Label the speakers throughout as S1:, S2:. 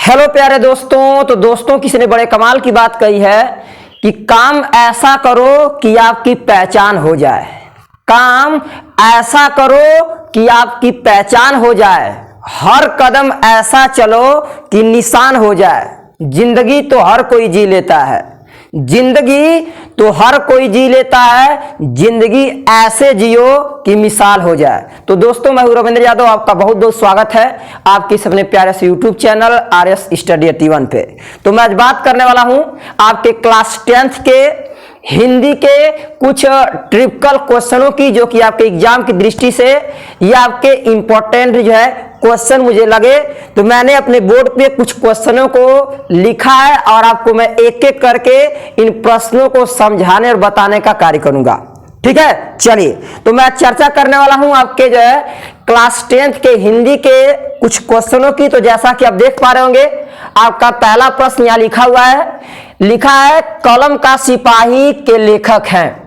S1: Hello प्यारे दोस्तों। तो दोस्तों किसी ने बड़े कमाल की बात कही है कि काम ऐसा करो कि आपकी पहचान हो जाए। काम ऐसा करो कि आपकी पहचान हो जाए। हर कदम ऐसा चलो कि निशान हो जाए। जिंदगी तो हर कोई जी लेता है, जिंदगी तो हर कोई जी लेता है। जिंदगी ऐसे जियो कि मिसाल हो जाए। तो दोस्तों मैं हूं रविंद्र यादव, आपका बहुत बहुत स्वागत है आपके अपने प्यारे से यूट्यूब चैनल RS स्टडी 81 पे। तो मैं आज बात करने वाला हूं आपके क्लास 10th के हिंदी के कुछ ट्रिपिकल क्वेश्चनों की, जो कि आपके एग्जाम की दृष्टि से या आपके इंपॉर्टेंट जो है क्वेश्चन मुझे लगे। तो मैंने अपने बोर्ड पे कुछ क्वेश्चनों को लिखा है और आपको मैं एक एक करके इन प्रश्नों को समझाने और बताने का कार्य करूंगा। ठीक है, चलिए तो मैं चर्चा करने वाला हूं आपके जो है क्लास 10th के हिंदी के कुछ क्वेश्चनों की। तो जैसा कि आप देख पा रहे होंगे, आपका पहला प्रश्न यहां लिखा है कलम का सिपाही के लेखक हैं।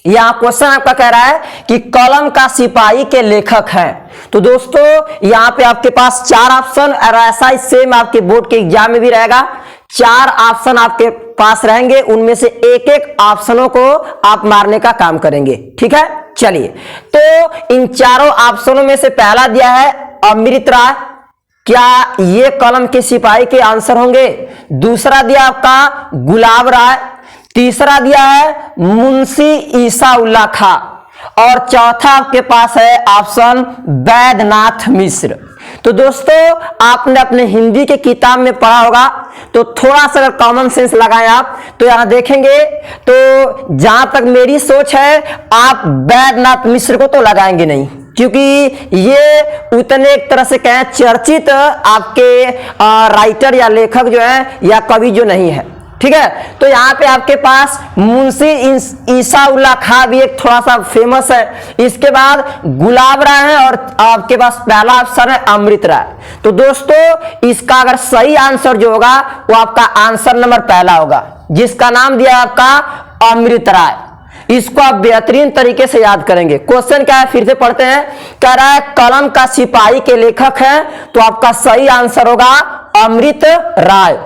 S1: यहां क्वेश्चन आपका कह रहा है कि कलम का सिपाही के लेखक हैं। तो दोस्तों यहां पे आपके पास 4 ऑप्शन, और ऐसा ही सेम आपके बोर्ड के एग्जाम में भी रहेगा। 4 ऑप्शन आपके पास रहेंगे, उनमें से एक एक ऑप्शनों को आप मारने का काम करेंगे। ठीक है, चलिए तो इन चारों ऑप्शनों में से पहला दिया है अमृत राय। क्या ये कलम के सिपाही के आंसर होंगे? दूसरा दिया आपका गुलाब राय, तीसरा दिया है मुंशी ईसाउल्लाह खां, और चौथा आपके पास है ऑप्शन वैद्यनाथ मिश्र। तो दोस्तों आपने अपने हिंदी के किताब में पढ़ा होगा, तो थोड़ा सा अगर कॉमन सेंस लगाएं आप तो यहां देखेंगे, तो जहां तक मेरी सोच है आप वैद्यनाथ मिश्र को तो लगाएंगे नहीं, क्योंकि ये उतने एक तरह से कहें चर्चित आपके राइटर या लेखक जो है या कवि जो नहीं है। ठीक है, तो यहाँ पे आपके पास मुंशी ईसाउल्लाह खां भी एक थोड़ा सा फेमस है। इसके बाद गुलाब राय है और आपके पास पहला ऑप्शन है अमृत राय। तो दोस्तों इसका अगर सही आंसर जो होगा वो आपका आंसर नंबर पहला होगा, जिसका नाम दिया आपका अमृत राय। इसको आप बेहतरीन तरीके से याद करेंगे। क्वेश्चन क्या है फिर से पढ़ते हैं। कह रहा है कलम का सिपाही के लेखक है, तो आपका सही आंसर होगा अमृत राय,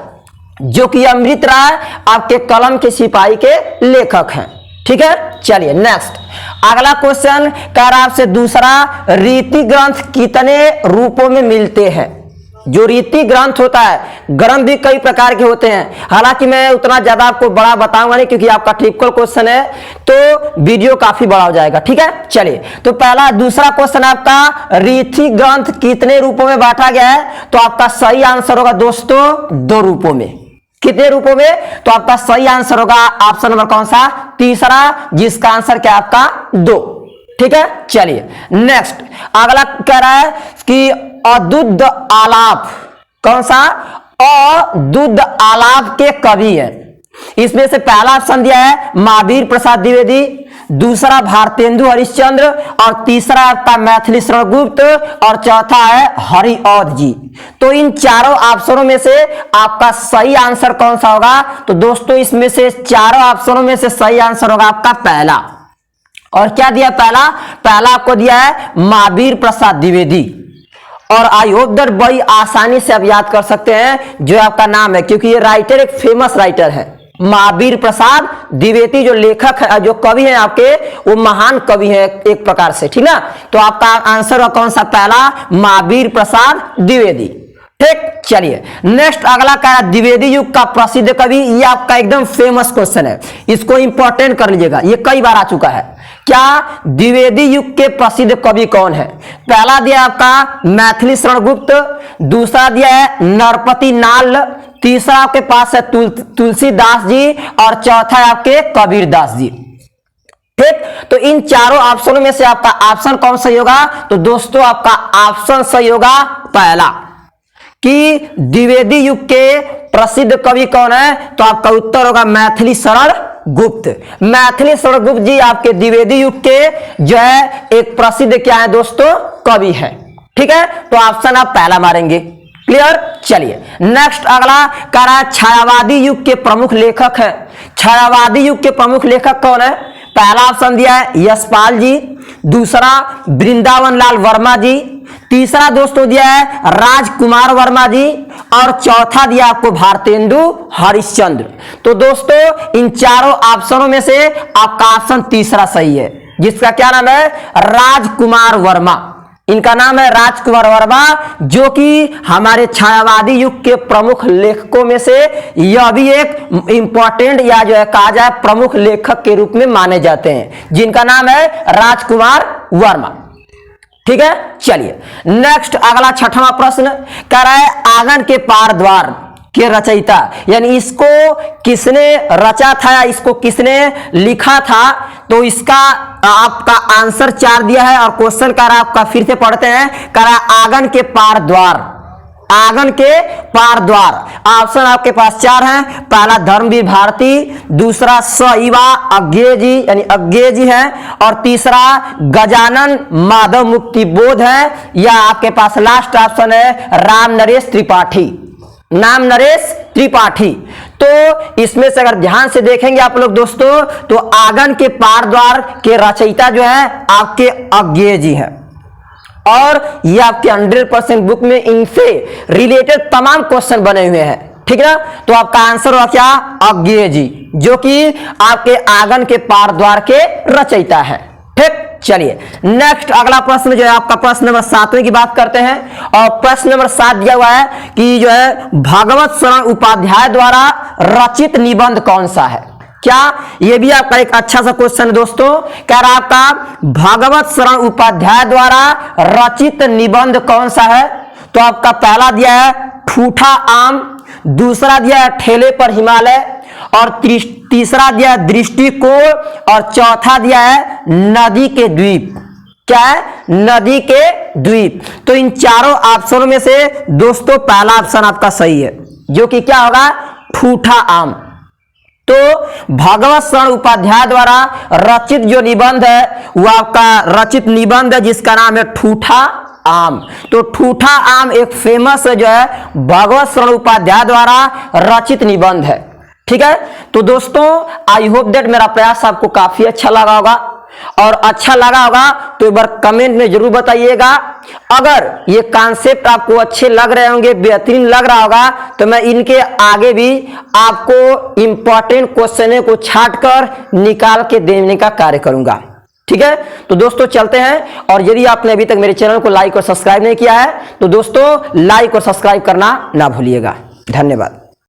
S1: जो कि अमृत राय आपके कलम के सिपाही के लेखक हैं। ठीक है, चलिए नेक्स्ट अगला क्वेश्चन कह रहा है आपसे दूसरा, रीति ग्रंथ कितने रूपों में मिलते हैं? जो रीति ग्रंथ होता है, ग्रंथ भी कई प्रकार के होते हैं। हालांकि मैं उतना ज्यादा आपको बड़ा बताऊंगा नहीं, क्योंकि आपका ट्रिपिकल क्वेश्चन है तो वीडियो काफी बड़ा हो जाएगा। ठीक है, चलिए तो दूसरा क्वेश्चन आपका रीति ग्रंथ कितने रूपों में बांटा गया है? तो आपका सही आंसर होगा दोस्तों 2 रूपों में। कितने रूपों में? तो आपका सही आंसर होगा ऑप्शन नंबर कौन सा? तीसरा, जिसका आंसर क्या आपका 2। ठीक है, चलिए नेक्स्ट अगला कह रहा है कि अदुद्ध आलाप, कौन सा? अदुद्ध आलाप के कवि हैं। इसमें से पहला ऑप्शन दिया है महावीर प्रसाद द्विवेदी, दूसरा भारतेंदु हरिश्चंद्र, और तीसरा आपका मैथिली शरण गुप्त, और चौथा है हरिऔध जी। तो इन चारों ऑप्शनों में से आपका सही आंसर कौन सा होगा? तो दोस्तों इसमें से चारों ऑप्शनों में से सही आंसर होगा आपका पहला। और क्या दिया पहला आपको दिया है महावीर प्रसाद द्विवेदी। और आई होप दैट बड़ी आसानी से आप याद कर सकते हैं जो आपका नाम है, क्योंकि ये राइटर एक फेमस राइटर है। महावीर प्रसाद द्विवेदी जो लेखक है, जो कवि है आपके, वो महान कवि है एक प्रकार से। ठीक ना, तो आपका आंसर कौन सा? पहला, महावीर प्रसाद द्विवेदी। ठीक, चलिए नेक्स्ट अगला क्या है? द्विवेदी युग का प्रसिद्ध कवि। ये आपका एकदम फेमस क्वेश्चन है, इसको इंपॉर्टेंट कर लीजिएगा, ये कई बार आ चुका है। क्या द्विवेदी युग के प्रसिद्ध कवि कौन है? पहला दिया आपका मैथिली शरण गुप्त, दूसरा दिया है नरपति नाल, तीसरा आपके पास है तुलसीदास जी, और चौथा है आपके कबीरदास जी। ठीक, तो इन चारों ऑप्शनों में से आपका ऑप्शन कौन सही होगा? तो दोस्तों आपका ऑप्शन सही होगा पहला, कि द्विवेदी युग के प्रसिद्ध कवि कौन है? तो आपका उत्तर होगा मैथिली शरण गुप्त। मैथिली शरण गुप्त जी आपके द्विवेदी युग के जो है एक प्रसिद्ध क्या है दोस्तों? कवि है। ठीक है, तो ऑप्शन आप पहला मारेंगे। क्लियर, चलिए नेक्स्ट अगला कह रहा है छायावादी युग के प्रमुख लेखक है। छायावादी युग के प्रमुख लेखक कौन है? पहला ऑप्शन दिया है यशपाल जी, दूसरा वृंदावन लाल वर्मा जी, तीसरा दोस्तों दिया है राजकुमार वर्मा जी, और चौथा दिया आपको भारतेंदु हरिश्चंद्र। तो दोस्तों इन चारों ऑप्शनों में से आपका ऑप्शन तीसरा सही है, जिसका क्या नाम है, राजकुमार वर्मा। इनका नाम है राजकुमार वर्मा, जो कि हमारे छायावादी युग के प्रमुख लेखकों में से यह भी एक इंपॉर्टेंट या जो है कहा जाए प्रमुख लेखक के रूप में माने जाते हैं, जिनका नाम है राजकुमार वर्मा। ठीक है, चलिए नेक्स्ट अगला छठवां प्रश्न कह रहा है आंगन के पार द्वार के रचयिता, यानी इसको किसने रचा था या इसको किसने लिखा था। तो इसका आपका आंसर 4 दिया है और क्वेश्चन कह रहा है आपका, फिर से पढ़ते हैं, कह रहा है आंगन के पार द्वार, आंगन के पार द्वार। ऑप्शन आपके पास 4 हैं। पहला धर्मवीर भारती, दूसरा सईवा अज्ञेय जी यानी अज्ञेय जी है, और तीसरा गजानन माधव मुक्ति बोध है, या आपके पास लास्ट ऑप्शन है राम नरेश त्रिपाठी, नाम नरेश त्रिपाठी। तो इसमें से अगर ध्यान से देखेंगे आप लोग दोस्तों, तो आंगन के पार द्वार के रचयिता जो है आपके अज्ञेय जी हैं, और ये आपके 100% बुक में इनसे रिलेटेड तमाम क्वेश्चन बने हुए हैं। ठीक है, तो आपका आंसर हुआ क्या, अज्ञेय जी, जो कि आपके आंगन के पार द्वार के रचयिता है। ठीक, चलिए नेक्स्ट अगला प्रश्न जो है आपका प्रश्न नंबर 7वें की बात करते हैं, और प्रश्न नंबर 7 दिया हुआ है कि जो है भगवत शरण उपाध्याय द्वारा रचित निबंध कौन सा है। क्या, ये भी आपका एक अच्छा सा क्वेश्चन है दोस्तों। कह रहा आपका भगवत शरण उपाध्याय द्वारा रचित निबंध कौन सा है। तो आपका पहला दिया है ठूठा आम, दूसरा दिया है ठेले पर हिमालय, और तीसरा दिया है दृष्टिकोण, और चौथा दिया है नदी के द्वीप। क्या है, नदी के द्वीप। तो इन चारों ऑप्शनों में से दोस्तों पहला ऑप्शन आपका सही है, जो कि क्या होगा, ठूठा आम। तो भगवत शरण उपाध्याय द्वारा रचित जो निबंध है वह आपका रचित निबंध है जिसका नाम है ठूठा आम। तो ठूठा आम एक फेमस जो है भगवत शरण उपाध्याय द्वारा रचित निबंध है। ठीक है, तो दोस्तों आई होप दैट मेरा प्रयास आपको काफी अच्छा लगा होगा, और अच्छा लगा होगा तो एक बार कमेंट में जरूर बताइएगा। अगर ये कॉन्सेप्ट आपको अच्छे लग रहे होंगे, बेहतरीन लग रहा होगा, तो मैं इनके आगे भी आपको इंपॉर्टेंट क्वेश्चन को छांट कर निकाल के देने का कार्य करूंगा। ठीक है, तो दोस्तों चलते हैं, और यदि आपने अभी तक मेरे चैनल को लाइक और सब्सक्राइब नहीं किया है तो दोस्तों लाइक और सब्सक्राइब करना ना भूलिएगा। धन्यवाद।